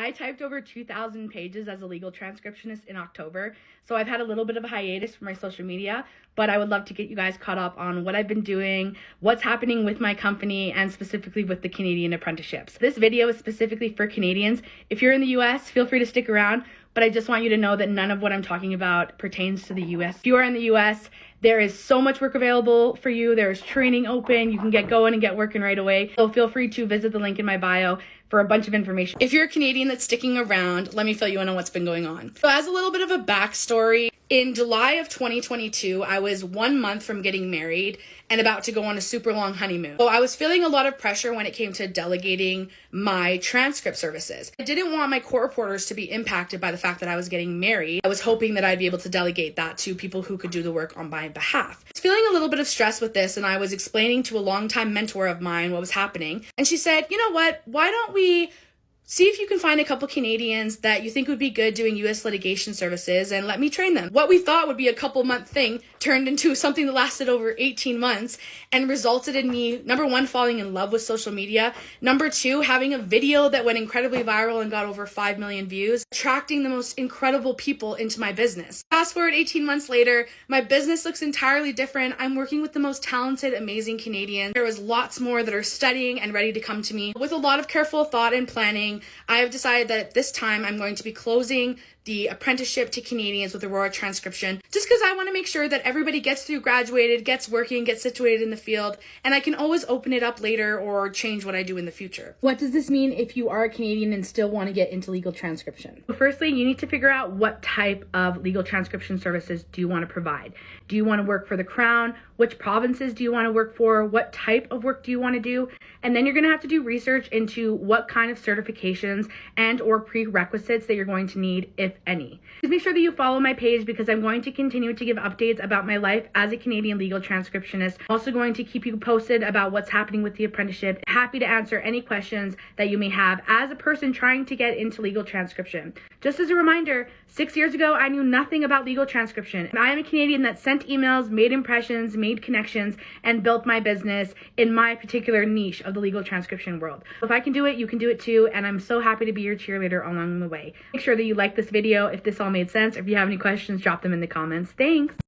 I typed over 2,000 pages as a legal transcriptionist in October, so I've had a little bit of a hiatus from my social media, but I would love to get you guys caught up on what I've been doing, what's happening with my company, and specifically with the Canadian apprenticeships. This video is specifically for Canadians. If you're in the US, feel free to stick around, but I just want you to know that none of what I'm talking about pertains to the US. If you are in the US, there is so much work available for you. There is training open. You can get going and get working right away. So feel free to visit the link in my bio for a bunch of information. If you're a Canadian that's sticking around, let me fill you in on what's been going on. So as a little bit of a backstory, in July of 2022, I was 1 month from getting married and about to go on a super long honeymoon. So I was feeling a lot of pressure when it came to delegating my transcript services. I didn't want my court reporters to be impacted by the fact that I was getting married. I was hoping that I'd be able to delegate that to people who could do the work on my behalf. I was feeling a little bit of stress with this, and I was explaining to a longtime mentor of mine what was happening. And she said, you know what, why don't we see if you can find a couple Canadians that you think would be good doing US litigation services and let me train them. What we thought would be a couple month thing turned into something that lasted over 18 months and resulted in me, number one, falling in love with social media. Number two, having a video that went incredibly viral and got over 5 million views, attracting the most incredible people into my business. Fast forward 18 months later, my business looks entirely different. I'm working with the most talented, amazing Canadians. There is lots more that are studying and ready to come to me. With a lot of careful thought and planning, I have decided that at this time I'm going to be closing the apprenticeship to Canadians with Aurora Transcription, just because I want to make sure that everybody gets through, graduated, gets working, gets situated in the field, and I can always open it up later or change what I do in the future. What does this mean if you are a Canadian and still want to get into legal transcription? Firstly, you need to figure out what type of legal transcription services do you want to provide. Do you want to work for the Crown? Which provinces do you want to work for? What type of work do you want to do? And then you're going to have to do research into what kind of certifications and or prerequisites that you're going to need, if any. Please make sure that you follow my page because I'm going to continue to give updates about my life as a Canadian legal transcriptionist. I'm also going to keep you posted about what's happening with the apprenticeship. Happy to answer any questions that you may have as a person trying to get into legal transcription. Just as a reminder, 6 years ago, I knew nothing about legal transcription. And I am a Canadian that sent emails, made impressions, made connections, and built my business in my particular niche of the legal transcription world. If I can do it, you can do it too, and I'm so happy to be your cheerleader along the way. Make sure that you like this video if this all made sense. If you have any questions, drop them in the comments. Thanks!